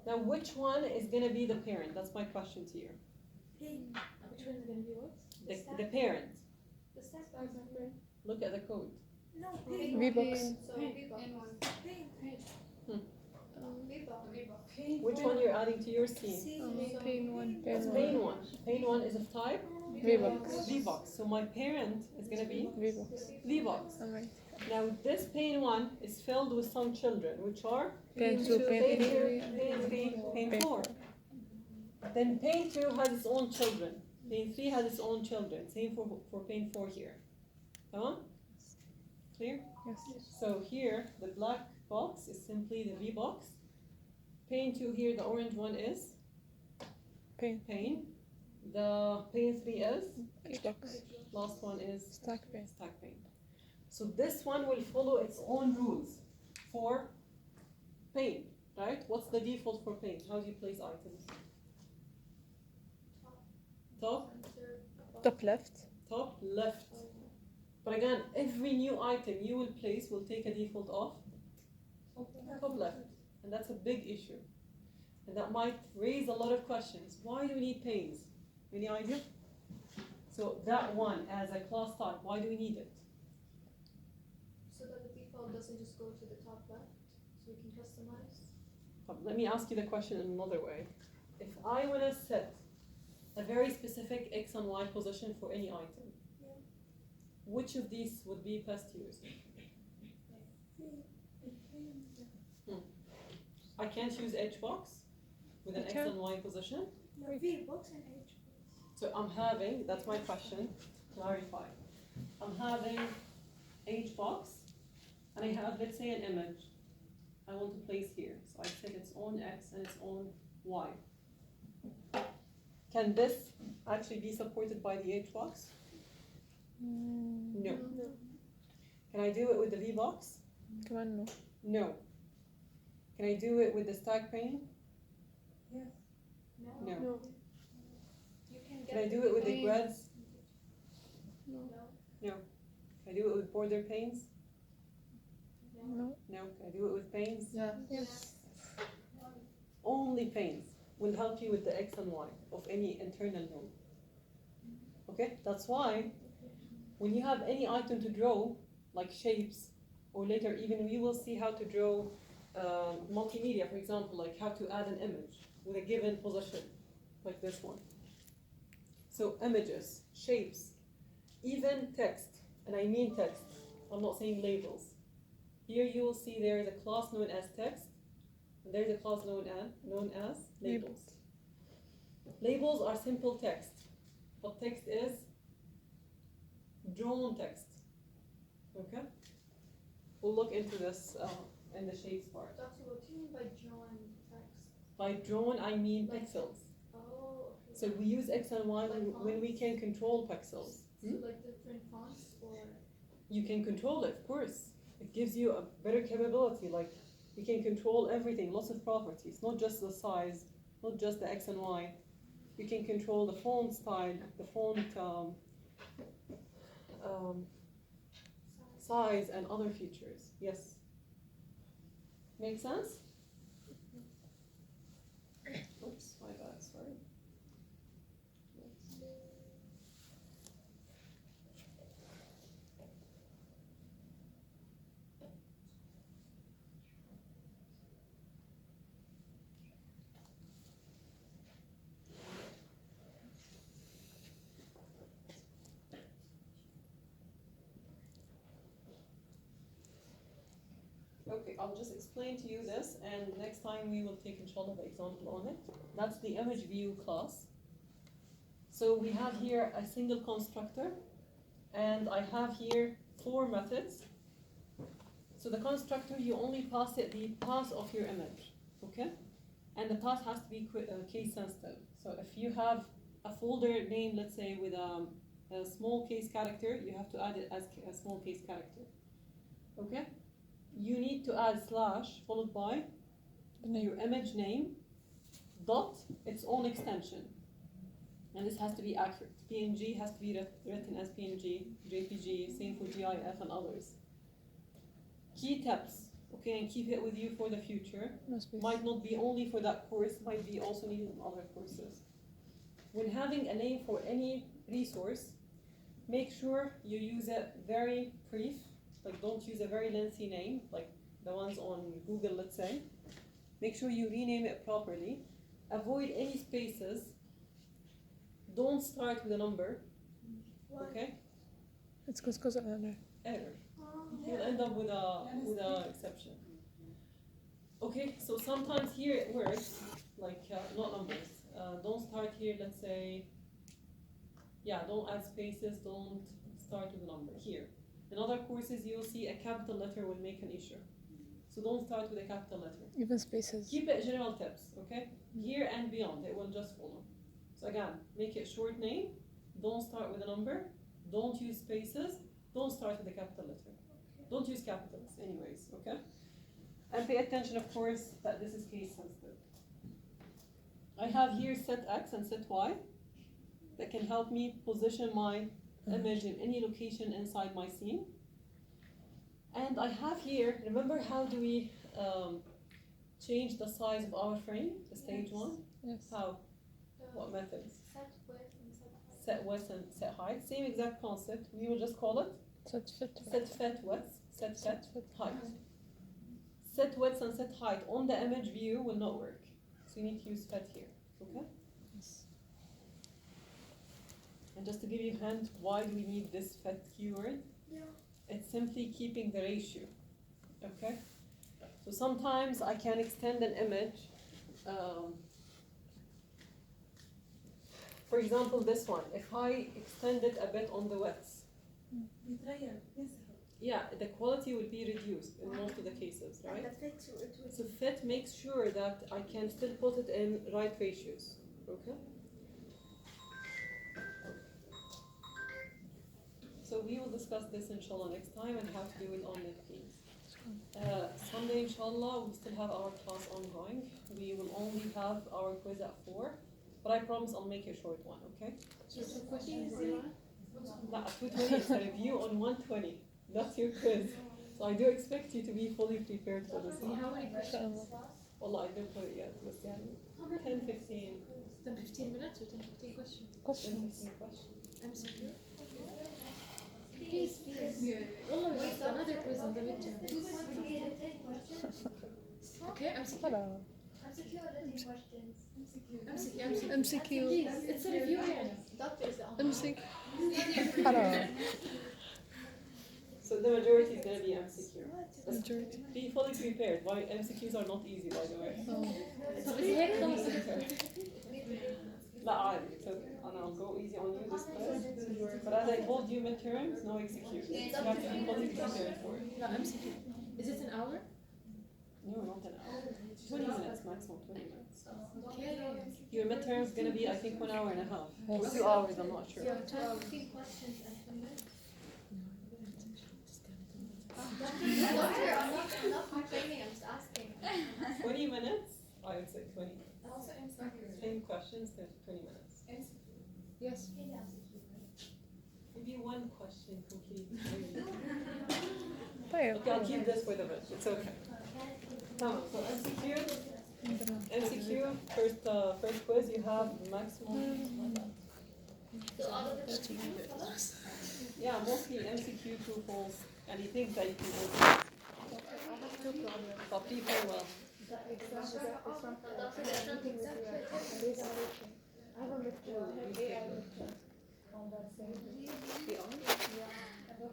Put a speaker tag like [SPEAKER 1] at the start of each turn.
[SPEAKER 1] Now, which one is going to be the parent? That's my question to you.
[SPEAKER 2] Which one is going to be what?
[SPEAKER 1] The parent.
[SPEAKER 2] The stack.
[SPEAKER 1] Look at the code.
[SPEAKER 2] No,
[SPEAKER 3] V-box.
[SPEAKER 2] So
[SPEAKER 1] V-box. Which one you're adding to your scene?
[SPEAKER 3] Pane 1.
[SPEAKER 1] It's pane 1. Pane 1 is of type
[SPEAKER 3] V-box.
[SPEAKER 1] V-box. So my parent is going to be
[SPEAKER 3] V-box.
[SPEAKER 1] V-box.
[SPEAKER 3] Alright.
[SPEAKER 1] Now, this pane 1 is filled with some children, which are
[SPEAKER 3] Pane 2,
[SPEAKER 1] pane
[SPEAKER 3] pane
[SPEAKER 1] 2,
[SPEAKER 3] 3.
[SPEAKER 1] pane 3, pane
[SPEAKER 3] Pane
[SPEAKER 1] 4. Then pane 2 has its own children. Pane 3 has its own children. Same for pane 4 here. Come on? Clear?
[SPEAKER 3] Yes.
[SPEAKER 1] So here, the black box is simply the V box. Pane 2 here, the orange one is
[SPEAKER 3] Pane.
[SPEAKER 1] pane. The pane 3 is,
[SPEAKER 3] H-box.
[SPEAKER 1] last one is
[SPEAKER 3] Stack pane.
[SPEAKER 1] stack pane. So this one will follow its own rules for pane, right? What's the default for pane? How do you place items? Top,
[SPEAKER 3] Top left.
[SPEAKER 1] top, left. But again, every new item you will place will take a default of top left. And that's a big issue. And that might raise a lot of questions. Why do we need panes? Any idea? So that one as a class type, why do we need it?
[SPEAKER 2] so that the default doesn't just go to the top left, so we can customize.
[SPEAKER 1] Let me ask you the question in another way. If I want to set a very specific X and Y position for any item, which of these would be best used? I can't use H box with an
[SPEAKER 3] You
[SPEAKER 1] X
[SPEAKER 3] can.
[SPEAKER 1] and Y position.
[SPEAKER 2] V-box and H.
[SPEAKER 1] So I'm having, that's my question, clarify. I'm having H box, and I have, let's say, an image I want to place here. So I set its own X and its own Y. Can this actually be supported by the H box? No. Can I do it with the V box?
[SPEAKER 3] Come on, no.
[SPEAKER 1] No. Can I do it with the stack pane?
[SPEAKER 2] No.
[SPEAKER 1] No.
[SPEAKER 2] You can get
[SPEAKER 1] Can I do it with the grids?
[SPEAKER 3] No.
[SPEAKER 1] No. Can I do it with border panes?
[SPEAKER 3] No.
[SPEAKER 1] No. Can I do it with panes?
[SPEAKER 3] Yes.
[SPEAKER 1] Only panes will help you with the X and Y of any internal node. Okay? That's why when you have any item to draw, like shapes, or later even we will see how to draw multimedia, for example, like how to add an image with a given position, like this one. So images, shapes, even text, and I mean text, I'm not saying labels. Here you will see there is a class known as text, and there is a class known as labels. Labels are simple text, but text is drawn text. Okay? We'll look into this in the shapes part.
[SPEAKER 2] Doctor, what do you mean by drawn text?
[SPEAKER 1] By drawn, I mean
[SPEAKER 2] Like-
[SPEAKER 1] pixels.
[SPEAKER 2] Oh, okay.
[SPEAKER 1] So we use X and Y when we can control pixels.
[SPEAKER 2] So like different fonts or?
[SPEAKER 1] You can control it, of course. It gives you a better capability. Like we can control everything, lots of properties, not just the size, not just the X and Y. We can control the font style, the font size, and other features. Yes. Make sense? Oops, my bad, sorry. Okay, I'll just explain to you this, and next time we will take, inshallah, the example on it. That's the image view class. So we have here a single constructor, and I have here 4 methods. So the constructor, you only pass it the path of your image, okay? And the path has to be case sensitive. So if you have a folder name, let's say with a small case character, you have to add it as a small case character, okay? You need to add slash followed by your image name dot its own extension, and this has to be accurate. PNG has to be written as PNG, JPG, same for GIF and others. Key tips Okay, and keep it with you for the future.
[SPEAKER 3] No space.
[SPEAKER 1] Might not be only for that course, might be also needed in other courses. When having a name for any resource, make sure you use it very brief, like don't use a very lengthy name, like the ones on Google, let's say. Make sure you rename it properly. Avoid any spaces. Don't start with a number, okay?
[SPEAKER 3] It's because of error.
[SPEAKER 1] Error. You'll end up with a exception. Okay, so sometimes here it works, like not numbers. Don't start here, let's say, yeah, don't add spaces, don't start with a number here. In other courses, you'll see a capital letter will make an issue. So don't start with a capital letter.
[SPEAKER 3] Even spaces.
[SPEAKER 1] Keep it general tips, okay? Here and beyond, it will just follow. So again, make it short name, don't start with a number, don't use spaces, don't start with a capital letter. Don't use capitals anyways, okay? And pay attention, of course, that this is case sensitive. I have here set X and set Y that can help me position my image in any location inside my scene. And I have here, remember how do we change the size of our frame, the stage one?
[SPEAKER 3] Yes.
[SPEAKER 1] How? What methods?
[SPEAKER 2] Set width and set height.
[SPEAKER 1] Set width and set height. Same exact concept. We will just call it
[SPEAKER 3] Set fit.
[SPEAKER 1] set fit width, set fit height. Set width and set height on the image view will not work. So you need to use fit here, okay?
[SPEAKER 3] Yes.
[SPEAKER 1] And just to give you a hint, why do we need this fit keyword?
[SPEAKER 2] Yeah.
[SPEAKER 1] It's simply keeping the ratio, okay? So sometimes I can extend an image. For example, this one, if I extend it a bit on the width, yeah, the quality will be reduced in most of the cases, right? So fit makes sure that I can still put it in right ratios, okay? So we will discuss this inshallah next time and how to do it on NetBeans. Sunday inshallah we still have our class ongoing. We will only have our quiz at 4, but I promise I'll make a short one, okay? No, 220 is a review on 120. That's your quiz. So I do expect you to be fully prepared for this one.
[SPEAKER 4] How many questions?
[SPEAKER 1] Wallah, I didn't put it yet. But yeah, 10, 15.
[SPEAKER 4] 10 15 minutes or 10 15 questions?
[SPEAKER 1] 10,
[SPEAKER 3] Questions.
[SPEAKER 1] 15 questions.
[SPEAKER 4] MCQ? Please. Wallah, we have another quiz on the midterm. Okay, MCQ.
[SPEAKER 3] Hello.
[SPEAKER 4] MCQ. Please, it's a review يعني.
[SPEAKER 3] MCQ. Hello.
[SPEAKER 1] So the majority is going to be MCQ.
[SPEAKER 3] Majority.
[SPEAKER 1] Be fully prepared. Why MCQs are not easy, by the way.
[SPEAKER 4] So is هيك خلص.
[SPEAKER 1] لا عادي. So I'll go easy on you this quiz. But as I told you, midterms, no execute. You have to be fully prepared for it.
[SPEAKER 4] No, MCQ. Is it an hour?
[SPEAKER 1] No, not an hour. 20 minutes, maximum 20 minutes.
[SPEAKER 4] Okay.
[SPEAKER 1] Your midterm is going to be, I think, 1 hour and a half. Or 2 hours, I'm not sure.
[SPEAKER 4] Yeah, 12.
[SPEAKER 2] 15 questions and 20 minutes.
[SPEAKER 4] No.
[SPEAKER 2] I'm not complaining, I'm just asking.
[SPEAKER 1] 20 minutes? I would say 20.
[SPEAKER 2] Also MCQ.
[SPEAKER 1] Same questions, 20 minutes.
[SPEAKER 4] Yes.
[SPEAKER 1] Maybe one question complete.
[SPEAKER 3] طيب.
[SPEAKER 1] Okay, I'll keep this for the rest. It's okay. Tamam. So MCQ, first quiz, you have maximum.
[SPEAKER 2] So all of it is
[SPEAKER 1] Yeah, mostly MCQ, true, false, anything that you can answer.
[SPEAKER 3] I have two problems.
[SPEAKER 1] But prepare well.
[SPEAKER 3] The exam is I have a lecture, AI lecture on that same day.
[SPEAKER 1] Be honest.
[SPEAKER 3] Yeah.